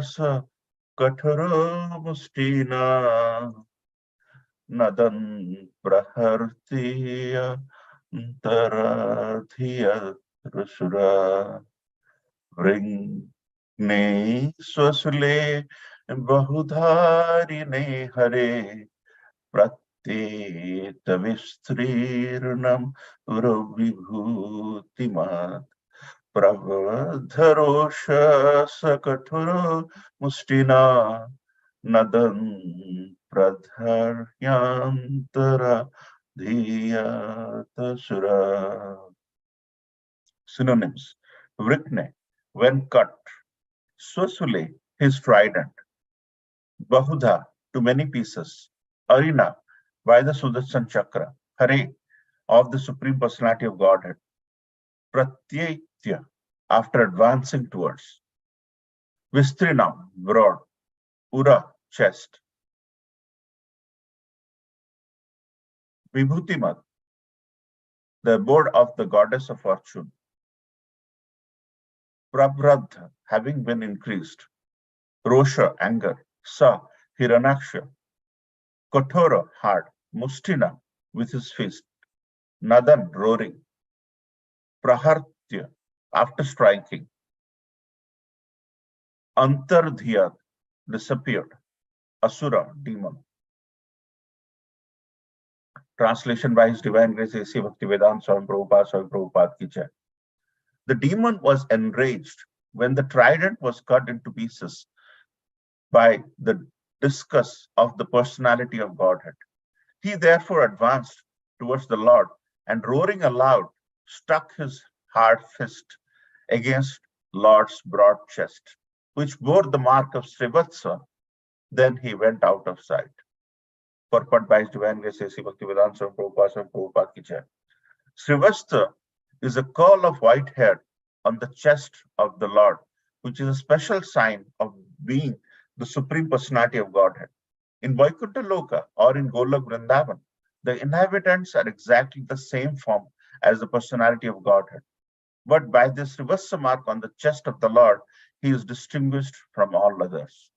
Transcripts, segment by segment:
sa kathara mustina nadan prahartiya taradhiya rasura vringne swasule bahudharine hare pratyet vistrirnam vibhutimat pravadharosha sakathura mustina nadan pradharyantara dhiyatasura. Synonyms: Vrikne, when cut; Swasule, his trident; Bahudha, to many pieces; Arina, by the Sudarshan Chakra; Hare, of the Supreme Personality of Godhead; Pratyetya, after advancing towards; Vistrinam, broad; Ura, chest; Vibhutimat, the abode of the goddess of fortune; Prabhradha, having been increased; Rosha, anger; Sa, Hiranyaksha; Kothora, hard; Mustina, with his fist; Nadan, roaring; Prahartya, after striking; Antardhyat, disappeared; Asura, demon. Translation by His Divine Grace A.C. Bhaktivedanta Swami Prabhupada ki jai. The demon was enraged when the trident was cut into pieces by the discus of the personality of Godhead. He therefore advanced towards the Lord and, roaring aloud, struck his hard fist against Lord's broad chest, which bore the mark of Srivatsa. Then he went out of sight. Purport by His Divine Grace A.C. Bhaktivedanta Swami Prabhupada ki jai. Srivastha is a curl of white hair on the chest of the Lord, which is a special sign of being the Supreme Personality of Godhead. In Vaikuntha Loka or in Golok Vrindavan, the inhabitants are exactly the same form as the personality of Godhead. But by this Srivastha mark on the chest of the Lord, he is distinguished from all others.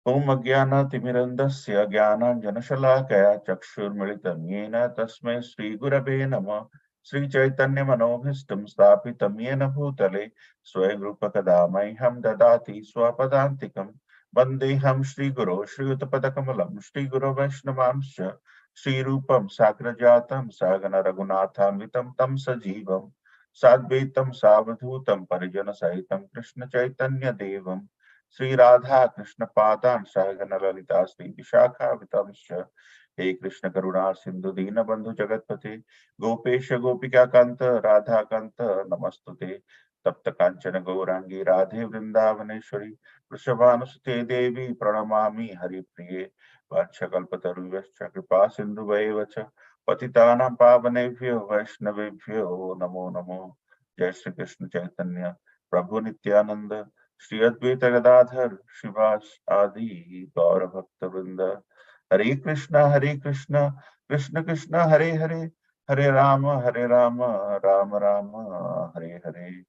Om Ajnana-timirandasya Jnana-shalakaya Chakshurmilitam Yena Tasmai Sri Gurave Namah Sri Chaitanya Manobhistam Sthapitam Yena Bhutale Swayagrupa-kadamaiham Dadati Swapadantikam Vandeham Sri Guru Sri Uttapadakamalam Sri Guru Vaishnavamscha Sri Rupam Sagrajatam Sagana Raghunathanvitam Tam Sajivam Sadvaitam Savadhutam Parijana Sahitam Krishna Chaitanya Devam Sri Radha Krishna Padan Sahagana Lalita Sri Vishakha Vitamsha He Krishna Karuna Sindhu Dina Bandhu Jagatpate Gopesha Gopika Kanta Radha Kanta Namastute Tapta Kanchana Gaurangi Radhe Vrindavaneshwari Vrishabhanusute Devi Pranamami Hari Priye Vanchakalpataruvascha Kripa Sindhu Vaevacha Patitanam Pavanevyo Vaishnavebhyo Namo Namo Jai Shri Krishna Chaitanya Prabhu Nityananda Shri Advaita Gadadhar Shivas Adi Gaura Bhakta Vrinda Hare Krishna Krishna Krishna Hare Hare Hare Rama Rama Rama Hare Hare.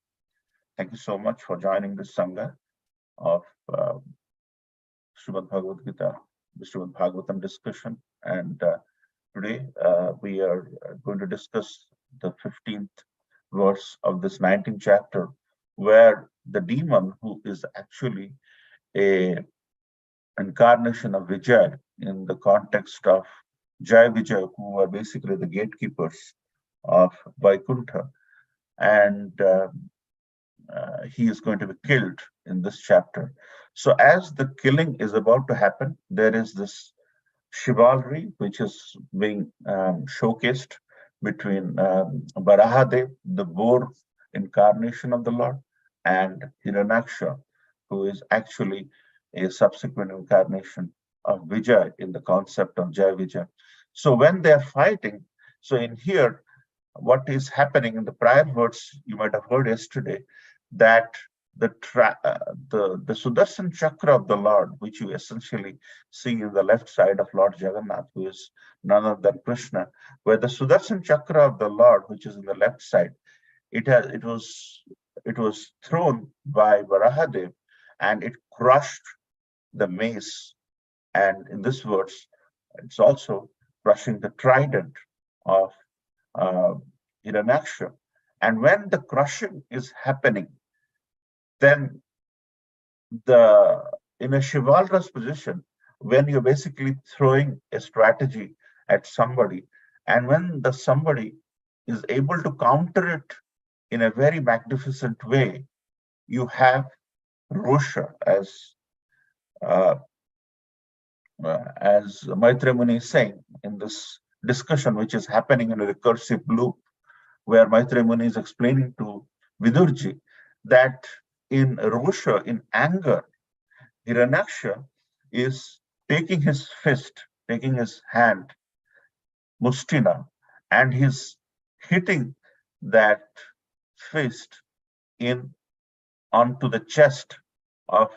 Thank you so much for joining this Sangha of Srimad Bhagavad Gita, the Srimad Bhagavatam discussion. And today we are going to discuss the 15th verse of this 19th chapter, where the demon, who is actually a incarnation of Vijay in the context of Jai Vijay, who are basically the gatekeepers of Vaikuntha, and he is going to be killed in this chapter. So as the killing is about to happen, there is this chivalry which is being showcased between Varahadev, the boar incarnation of the Lord, and Hiranyaksha, who is actually a subsequent incarnation of Vijay in the concept of Jai Vijay. So when they're fighting, so in here, what is happening in the prior words you might have heard yesterday, that the Sudarshan Chakra of the Lord, which you essentially see in the left side of Lord Jagannath, who is none other than Krishna, where the Sudarshan Chakra of the Lord, which is in the left side, it was it was thrown by Varahadev, and it crushed the mace. And in this verse, it's also crushing the trident of uh, Hiranyaksha. And when the crushing is happening, then the in a chivalrous position, when you're basically throwing a strategy at somebody, and when the somebody is able to counter it in a very magnificent way, you have Rosha, uh, as Maitreya Muni is saying in this discussion, which is happening in a recursive loop, where Maitreya Muni is explaining to Vidurji that in Rosha, in anger, Hiranyaksha is taking his fist, taking his hand, Mustina, and he's hitting that fist in onto the chest of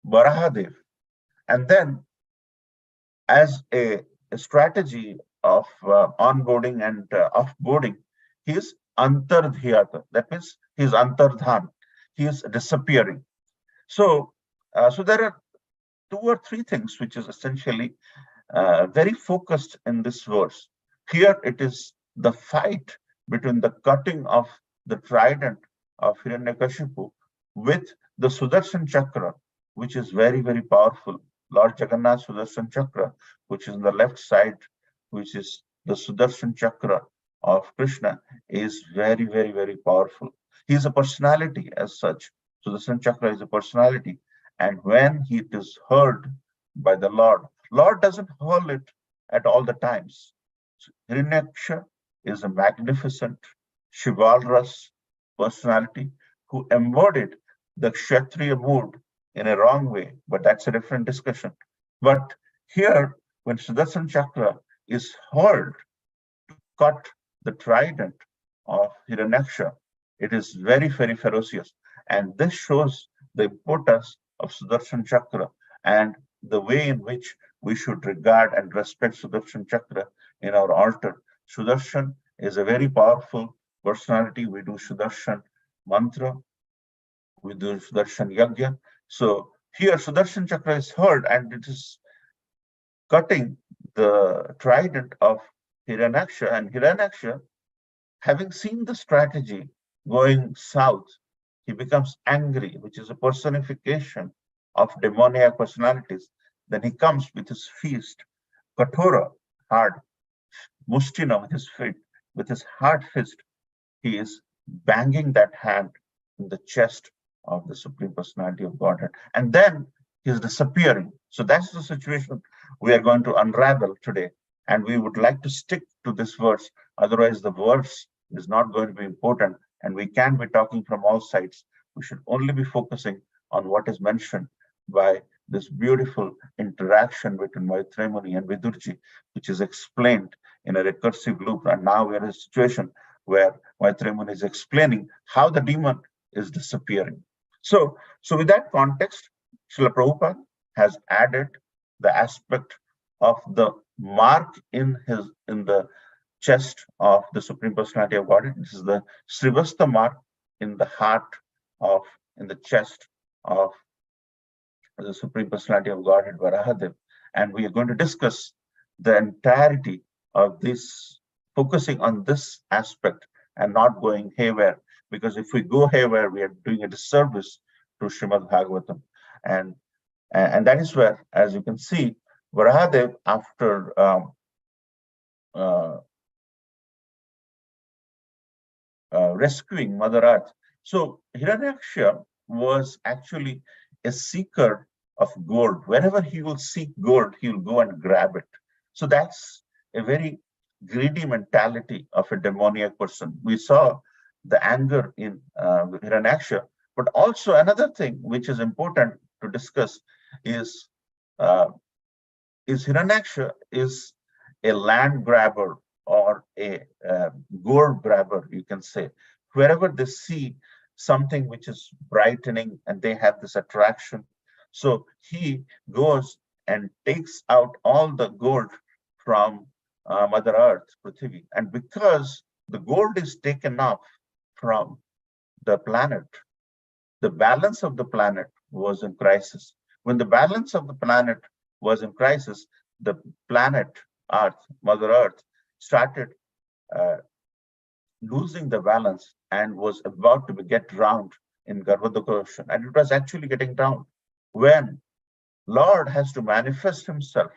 Varahadev. And then, as a strategy of onboarding and offboarding, he's antardhyata. That means he's antardhan. He is disappearing. So there are two or three things which is essentially very focused in this verse. Here it is the fight between the cutting of the trident of Hiranyakashipu with the Sudarshan Chakra, which is very, very powerful. Lord Jagannath Sudarshan Chakra, which is on the left side, which is the Sudarshan Chakra of Krishna, is very, very, very powerful. He is a personality as such. Sudarshan Chakra is a personality. And when he is heard by the Lord doesn't hurl it at all the times. Hiranyaksha is a magnificent, chivalrous personality who embodied the Kshatriya mood in a wrong way, but that's a different discussion. But here, when Sudarshan Chakra is hurled to cut the trident of Hiranyaksha, it is very, very ferocious. And this shows the importance of Sudarshan Chakra and the way in which we should regard and respect Sudarshan Chakra in our altar. Sudarshan is a very powerful personality. We do Sudarshan mantra, we do Sudarshan yagya. So here Sudarshan Chakra is heard and it is cutting the trident of Hiranyaksha, and Hiranyaksha, having seen the strategy going south, he becomes angry, which is a personification of demoniac personalities. Then he comes with his fist, Kathora, hard, Mustina with his feet, with his hard fist. He is banging that hand in the chest of the Supreme Personality of Godhead. And then he's disappearing. So that's the situation we are going to unravel today. And we would like to stick to this verse. Otherwise, the verse is not going to be important. And we can be talking from all sides. We should only be focusing on what is mentioned by this beautiful interaction between Maitreya Muni and Vidurji, which is explained in a recursive loop. And now we are in a situation where Maitreya Muni is explaining how the demon is disappearing. So with that context, Srila Prabhupada has added the aspect of the mark in the chest of the Supreme Personality of Godhead. This is the Srivastha mark in the heart of, in the chest of the Supreme Personality of Godhead, Varahadev. And we are going to discuss the entirety of this, focusing on this aspect and not going haywire. Because if we go haywire, we are doing a disservice to Srimad Bhagavatam. And that is where, as you can see, Varahadev, after rescuing Mother Earth. So Hiranyaksha was actually a seeker of gold. Wherever he will seek gold, he will go and grab it. So that's a very greedy mentality of a demoniac person. We saw the anger in Hiranyaksha, but also another thing which is important to discuss is Hiranyaksha is a land grabber or a gold grabber, you can say. Wherever they see something which is brightening and they have this attraction, so he goes and takes out all the gold from Mother Earth, Prithvi. And because the gold is taken off from the planet, the balance of the planet was in crisis. When the balance of the planet was in crisis, the planet Earth, Mother Earth, started uh, losing the balance and was about to get drowned in Garbhodaka Ocean. And it was actually getting drowned when Lord has to manifest himself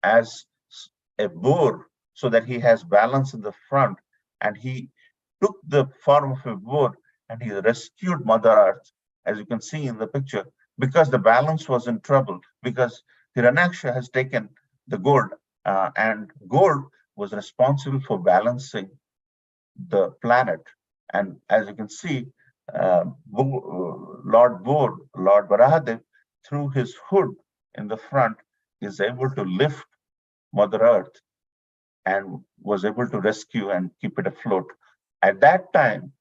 as a boar so that he has balance in the front, and he took the form of a boar and he rescued Mother Earth, as you can see in the picture, because the balance was in trouble, because Hiranyaksha has taken the gold, and gold was responsible for balancing the planet. And as you can see, Lord Boar, Lord Varahadev, through his hood in the front, is able to lift Mother Earth and was able to rescue and keep it afloat. At that time,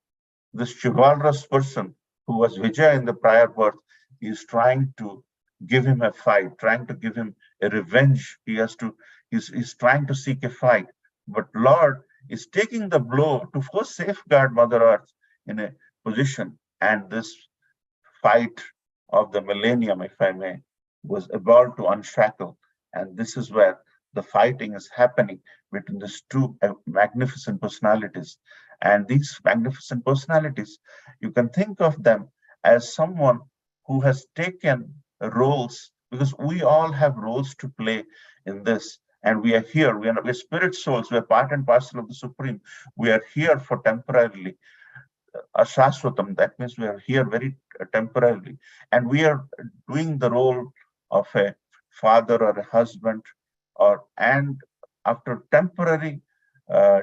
this chivalrous person who was Vijay in the prior birth is trying to give him a fight, trying to give him a revenge. He's trying to seek a fight. But Lord is taking the blow to first safeguard Mother Earth in a position. And this fight of the millennium, if I may, was about to unshackle. And this is where the fighting is happening between these two magnificent personalities. And these magnificent personalities, you can think of them as someone who has taken roles, because we all have roles to play in this. And we are here, we're spirit souls, we're part and parcel of the Supreme. We are here for temporarily. Ashashwatam, that means we are here very temporarily. And we are doing the role of a father or a husband, and after temporary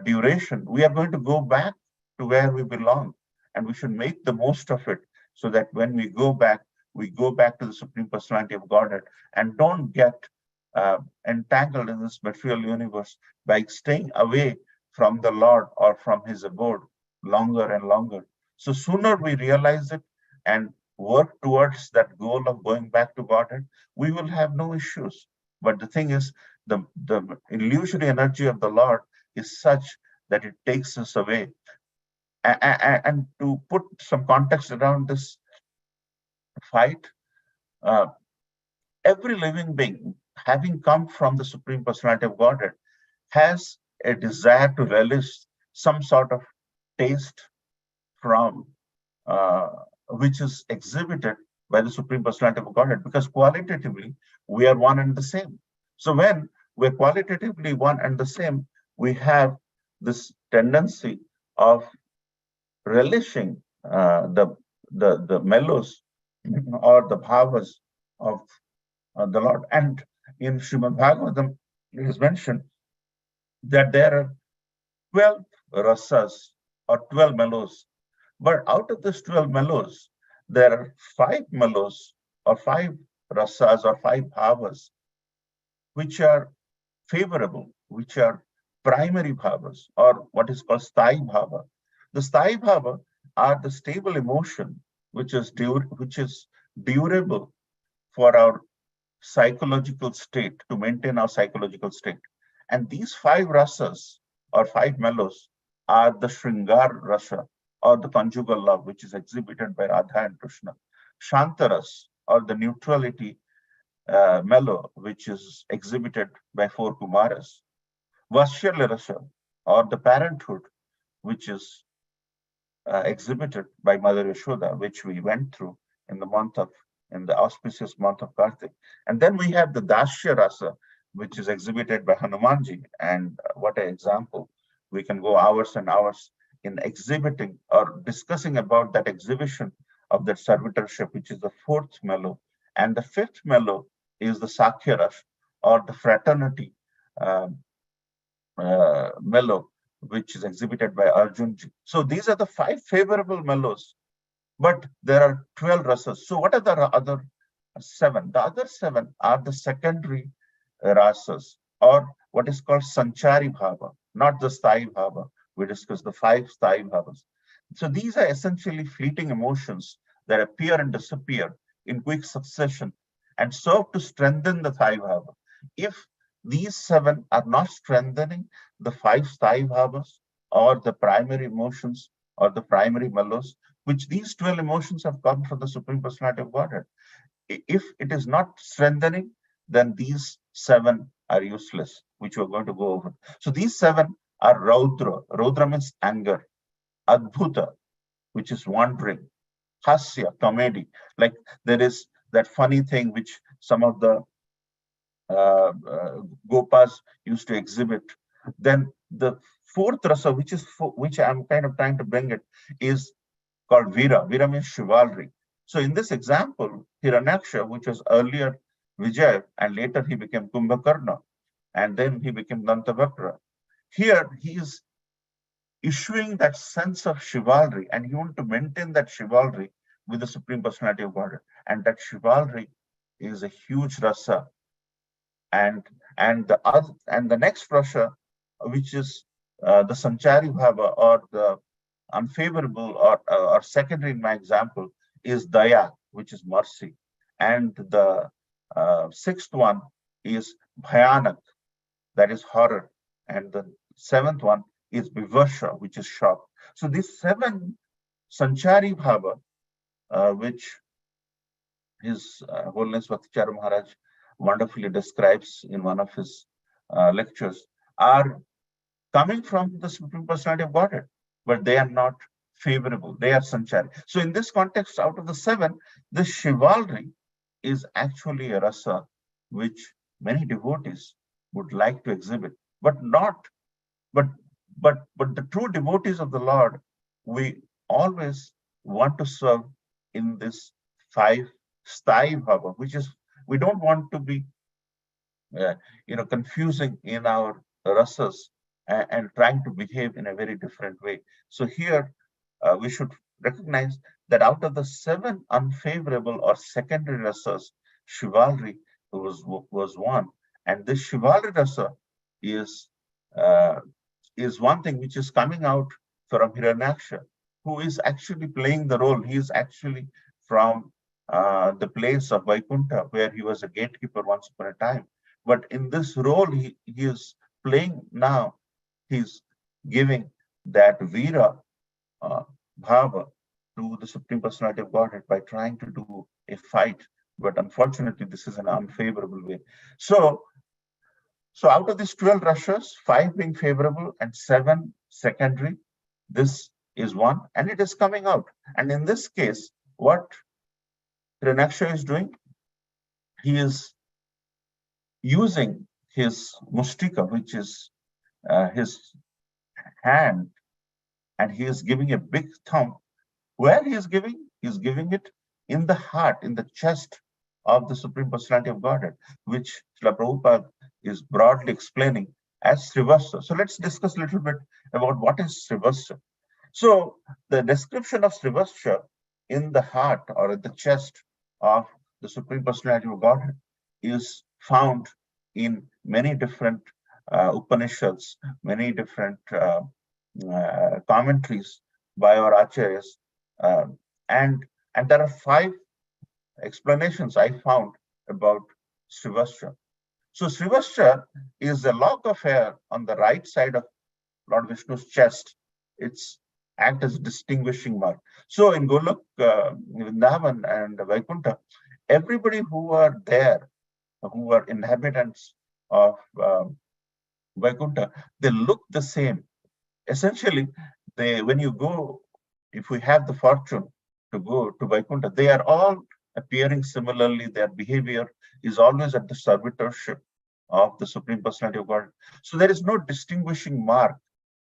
duration, we are going to go back to where we belong, and we should make the most of it so that when we go back to the Supreme Personality of Godhead and don't get entangled in this material universe by staying away from the Lord or from his abode longer and longer. So sooner we realize it and work towards that goal of going back to Godhead, we will have no issues. But the thing is, the illusory energy of the Lord is such that it takes us away. And to put some context around this fight, uh, every living being, having come from the Supreme Personality of Godhead, has a desire to relish some sort of taste from which is exhibited by the Supreme Personality of Godhead, because qualitatively we are one and the same. So when we're qualitatively one and the same, we have this tendency of relishing the mellows or the bhavas of the Lord. And in Srimad Bhagavatam, it is mentioned that there are 12 rasas or 12 mellows. But out of these 12 mellows, there are 5 mellows or 5 rasas or 5 bhavas which are favorable, which are primary bhavas, or what is called sthayi bhava. The sthayi bhava are the stable emotion which is durable for our psychological state, to maintain our psychological state. And these 5 rasas or 5 mellows are the Shringar rasa, or the conjugal love, which is exhibited by Radha and Krishna. Shantaras, or the neutrality mellow, which is exhibited by 4 Kumaras. Vatshalya rasa, or the parenthood, which is exhibited by Mother Yashoda, which we went through in the auspicious month of Kartik. And then we have the Dashya Rasa, which is exhibited by Hanumanji. And what an example. We can go hours and hours in exhibiting or discussing about that exhibition of that servitorship, which is the 4th mellow. And the 5th mellow is the Sakhya Rasa, or the fraternity mellow, which is exhibited by Arjunji. So these are the 5 favorable mellows, but there are 12 rasas. So what are the other 7? The other 7 are the secondary rasas, or what is called Sanchari Bhava, not the Sthayi Bhava. We discussed the 5 Sthayi Bhavas. So these are essentially fleeting emotions that appear and disappear in quick succession and serve to strengthen the Sthayi Bhava. If these 7 are not strengthening the 5 Sthayi Bhavas or the primary emotions or the primary mellows, which these 12 emotions have come from the Supreme Personality of Godhead. If it is not strengthening, then these 7 are useless, which we're going to go over. So these 7 are Raudra. Raudra means anger. Adbhuta, which is wandering. Hasya, comedy. Like there is that funny thing which some of the Gopas used to exhibit. Then the fourth rasa, which I'm kind of trying to bring it, is called Veera. Veera means chivalry. So in this example, Hiranyaksha, which was earlier Vijay, and later he became Kumbhakarna, and then he became Dantavakra. Here he is issuing that sense of chivalry, and he wants to maintain that chivalry with the Supreme Personality of Godhead. And that chivalry is a huge rasa. And the next rasa, which is the Sanchari Bhava, or the unfavorable or secondary in my example, is Daya, which is mercy. And the sixth one is Bhayanak, that is horror. And the seventh one is Vivarsha, which is shock. So these 7 Sanchari Bhava, which His Holiness Bhaktacharya Maharaj wonderfully describes in one of his lectures, are coming from the Supreme Personality of Godhead, but they are not favorable. They are sanchari. So in this context, out of the 7, the chivalry is actually a rasa which many devotees would like to exhibit, but not. But the true devotees of the Lord, we always want to serve in this 5 sthai bhava, which is, we don't want to be confusing in our rasas and trying to behave in a very different way. So here we should recognize that out of the 7 unfavorable or secondary rasas, chivalry was one, and this chivalry rasa is one thing which is coming out from Hiranyaksha, who is actually playing the role. He is actually from the place of Vaikuntha, where he was a gatekeeper once upon a time. But in this role he is playing now, he's giving that Veera Bhava to the Supreme Personality of Godhead by trying to do a fight. But unfortunately, this is an unfavorable way. So out of these 12 rasas, 5 being favorable and 7 secondary, this is one, and it is coming out. And in this case, what Hiranyaksha is doing, he is using his mustika, which is his hand, and he is giving a big thump. Where he is giving? He is giving it in the heart, in the chest of the Supreme Personality of Godhead, which Srila Prabhupada is broadly explaining as Srivasta. So let's discuss a little bit about what is Srivasta. So the description of Srivasta in the heart or in the chest of the Supreme Personality of Godhead is found in many different Upanishads, many different commentaries by our acharyas, and there are 5 explanations I found about Srivastra. So Srivastra is a lock of hair on the right side of Lord Vishnu's chest. It's act as a distinguishing mark. So in Golok, Vrindavan and Vaikuntha, everybody who are there, who are inhabitants of Vaikuntha, they look the same. Essentially, when you go, if we have the fortune to go to Vaikuntha, they are all appearing similarly. Their behavior is always at the servitorship of the Supreme Personality of Godhead. So there is no distinguishing mark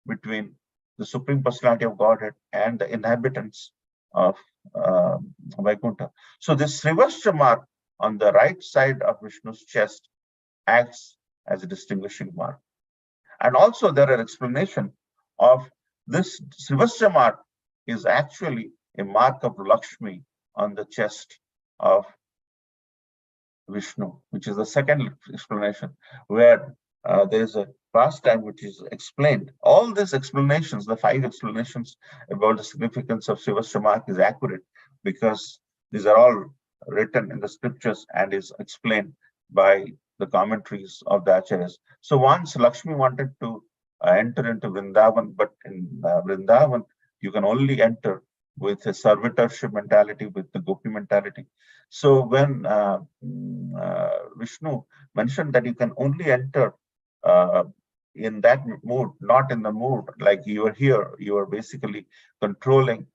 between the Supreme Personality of Godhead and the inhabitants of Vaikuntha. So this Srivastra mark on the right side of Vishnu's chest acts as a distinguishing mark. And also there are explanation of this Srivastra mark is actually a mark of Lakshmi on the chest of Vishnu, which is the second explanation, where there is a pastime which is explained. All these explanations, the 5 explanations about the significance of Srivastra mark is accurate, because these are all written in the scriptures and is explained by the commentaries of the acharyas. So once Lakshmi wanted to enter into Vrindavan, but in Vrindavan, you can only enter with a servitorship mentality, with the gopi mentality. So when Vishnu mentioned that you can only enter in that mood, not in the mood like you are here, you are basically controlling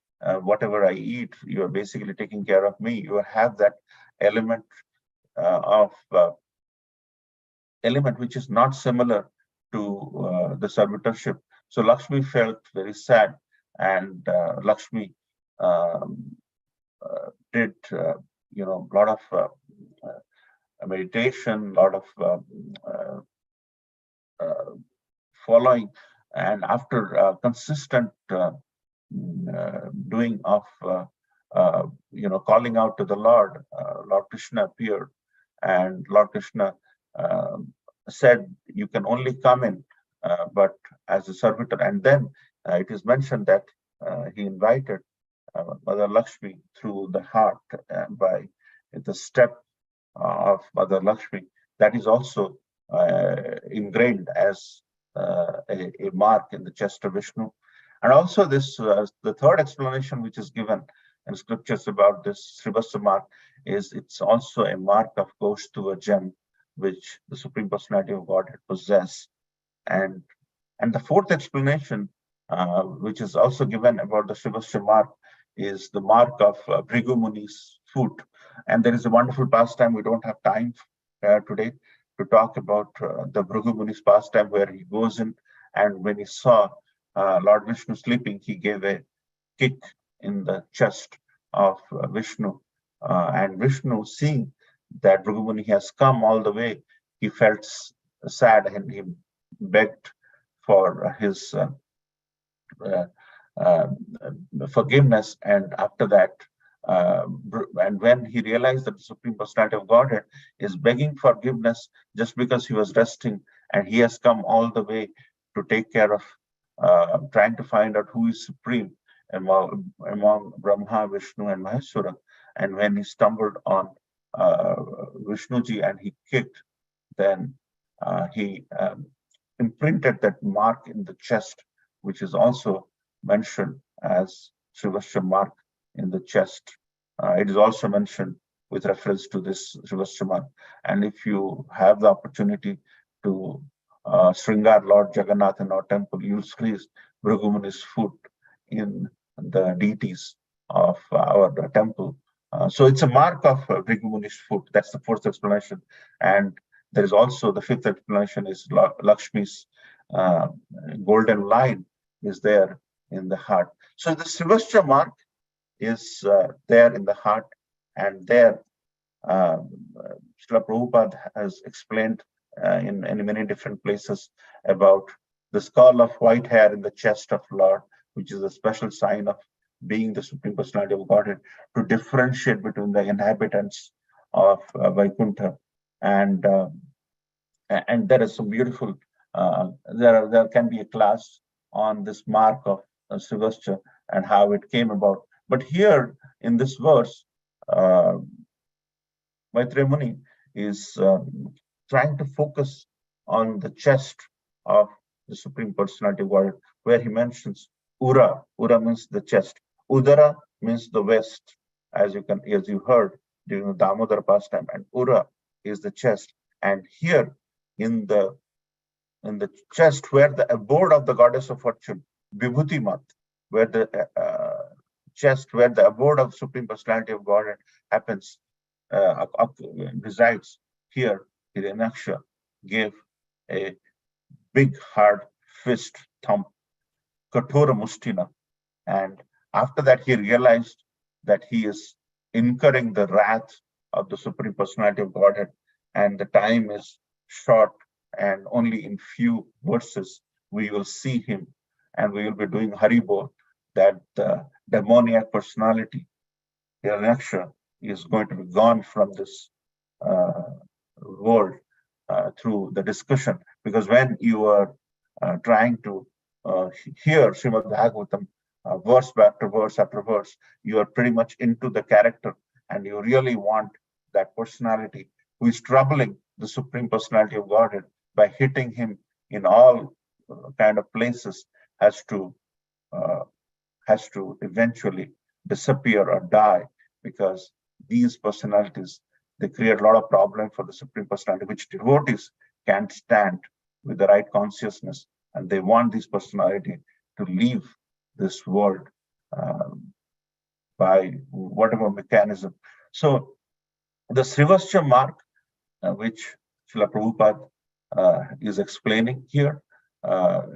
whatever I eat, you are basically taking care of me, you have that element of element which is not similar to the servitorship. So Lakshmi felt very sad, and Lakshmi um, did a lot of meditation, lot of following, and after consistent doing of calling out to the Lord, Lord Krishna appeared, and Lord Krishna said, "You can only come in, but as a servitor." And then it is mentioned that he invited Mother Lakshmi through the heart by the step of Mother Lakshmi. That is also ingrained as a mark in the chest of Vishnu. And also this, the third explanation which is given in scriptures about this Srivastava mark is it's also a mark of Kaustuva gem, which the Supreme Personality of Godhead possess. And the fourth explanation, which is also given about the Srivastava mark, is the mark of Bhrigu Muni's foot. And there is a wonderful pastime. We don't have time today to talk about the Bhrigu Muni's pastime, where he goes in, and when he saw Lord Vishnu sleeping, he gave a kick in the chest of Vishnu. And Vishnu, seeing that Bhrigu Muni has come all the way, he felt sad, and he begged for his forgiveness. And after that, and when he realized that the Supreme Personality of Godhead is begging forgiveness just because he was resting, and he has come all the way to take care of trying to find out who is supreme among Brahma, Vishnu, and Maheshwara. And when he stumbled on Vishnuji and he kicked, then he imprinted that mark in the chest, which is also mentioned as Srivastava mark in the chest. It is also mentioned with reference to this Srivastava mark. And if you have the opportunity to Sringar Lord Jagannatha in our temple, you'll see Bhrigu Muni's foot in the deities of our temple. So it's a mark of Bhrigu Muni's foot. That's the fourth explanation. And there is also the fifth explanation is Lakshmi's golden line is there in the heart. So the Srivastava mark is there in the heart, and there Srila Prabhupada has explained in many different places about the skull of white hair in the chest of Lord, which is a special sign of being the Supreme Personality of Godhead, to differentiate between the inhabitants of Vaikuntha. And there is some beautiful, there can be a class on this mark of Srivastava and how it came about. But here in this verse, Maitreya Muni is trying to focus on the chest of the Supreme Personality of Godhead, where he mentions Ura. Ura means the chest. Udara means the west, as you heard during the Damodar pastime, and Ura is the chest. And here in the chest, where the abode of the goddess of fortune, Vibhuti Mat, where the chest, where the abode of Supreme Personality of Godhead happens, resides, here Hiranyaksha gave a big hard fist thump, Kathora Mustina. And after that, he realized that he is incurring the wrath of the Supreme Personality of Godhead, and the time is short, and only in few verses we will see him, and we will be doing Haribol, that the demoniac personality, Hiranyaksha, is going to be gone from this world through the discussion. Because when you are trying to hear Srimad Bhagavatam verse after verse after verse, you are pretty much into the character, and you really want that personality who is troubling the Supreme Personality of Godhead by hitting him in all kind of places, has to eventually disappear or die, because these personalities, they create a lot of problem for the Supreme Personality, which devotees can't stand with the right consciousness, and they want this personality to leave this world by whatever mechanism. So the Srivastha mark, which Srila Prabhupada is explaining here,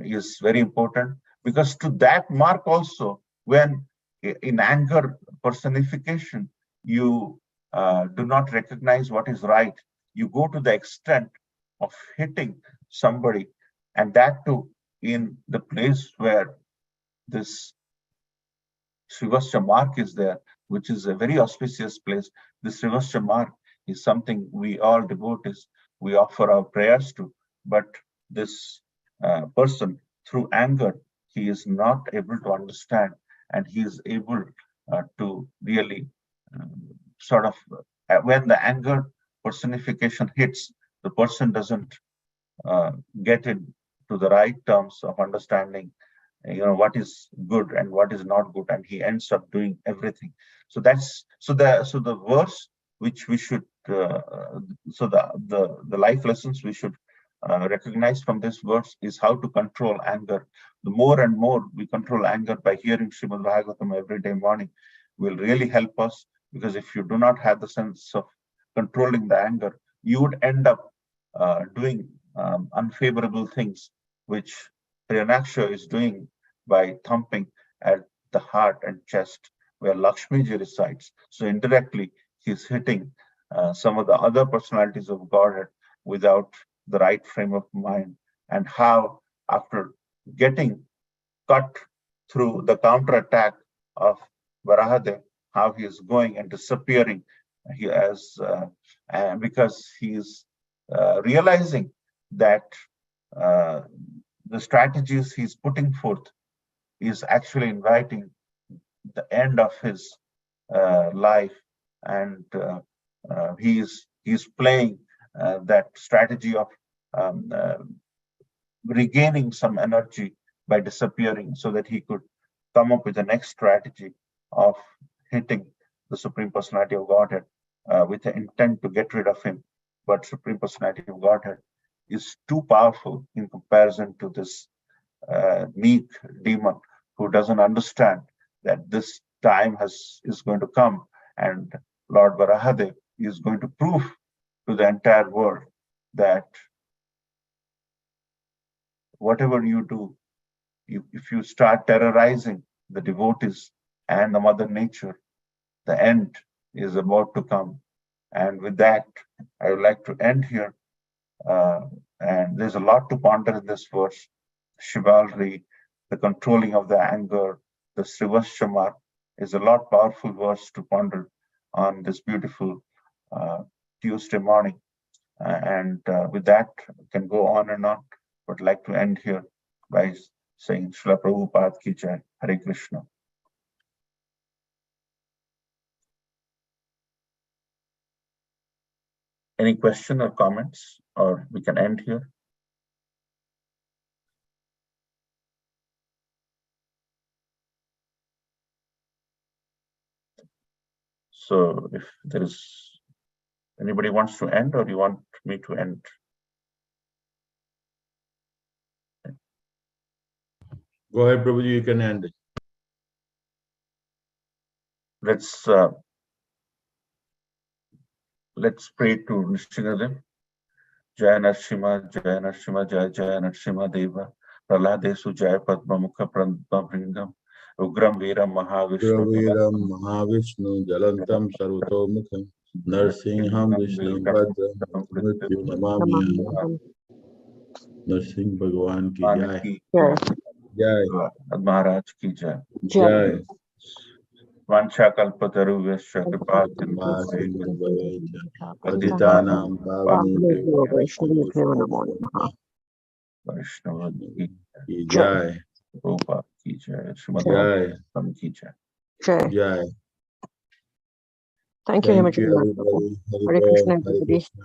is very important, because to that mark also, when in anger personification, you do not recognize what is right, you go to the extent of hitting somebody, and that too in the place where this Srivastha mark is there, which is a very auspicious place. This Srivastha mark is something we all devotees, we offer our prayers to, but this person, through anger, he is not able to understand, and he is able to really sort of, when the anger personification hits, the person doesn't get it to the right terms of understanding, what is good and what is not good, and he ends up doing everything. So the verse which we should the life lessons we should recognize from this verse is how to control anger. The more and more we control anger by hearing Srimad Bhagavatam every day morning will really help us, because if you do not have the sense of controlling the anger, you would end up doing unfavorable things, which Priyanaksha is doing by thumping at the heart and chest where Lakshmiji resides. So indirectly, he's hitting some of the other personalities of Godhead without the right frame of mind. And how, after getting cut through the counterattack of Varahadev, how he is going and disappearing, he has because he is realizing that the strategies he's putting forth is actually inviting the end of his life, and he's playing that strategy of regaining some energy by disappearing, so that he could come up with the next strategy of hitting the Supreme Personality of Godhead with the intent to get rid of him. But Supreme Personality of Godhead is too powerful in comparison to this meek demon who doesn't understand that this time is going to come, and Lord Varahadev is going to prove to the entire world that whatever you do, if you start terrorizing the devotees and the Mother Nature, the end is about to come. And with that, I would like to end here. And there's a lot to ponder in this verse. Chivalry, the controlling of the anger, the Srivastha is a lot powerful verse to ponder on this beautiful Tuesday morning. And with that, I can go on and on, but I'd like to end here by saying Srila Prabhupada Ki Jai, Hare Krishna. Any question or comments, or we can end here? So if there is anybody wants to end, or you want me to end? Go ahead, Prabhuji, you can end it. Let's pray to Nrsimhadev. Jai Nrsimha, Jai Nrsimha, Jai Jai Nrsimha Deva. Praladesu Jai Padma Mukha Pradma Bringam. Ugram Veeram Mahavishnu. Veeram Mahavishnu Jalantam Sarvato Mukham. Narsingham Vishnu Bhadram Mrityu Namamyam. Narsingh Bhagwan Ki Jai. Jai. Maharaj Ki Jai. Jai. Vancha Kalpataruvesha Kripa Patitanam Pavanebhyo Vaishnava Ki Jai. Rupa Ki Jai. Jai. Ki Jai. Jai. Thank you, Hema Jagannatha. everybody. Hare Krishna, everybody. Krishna.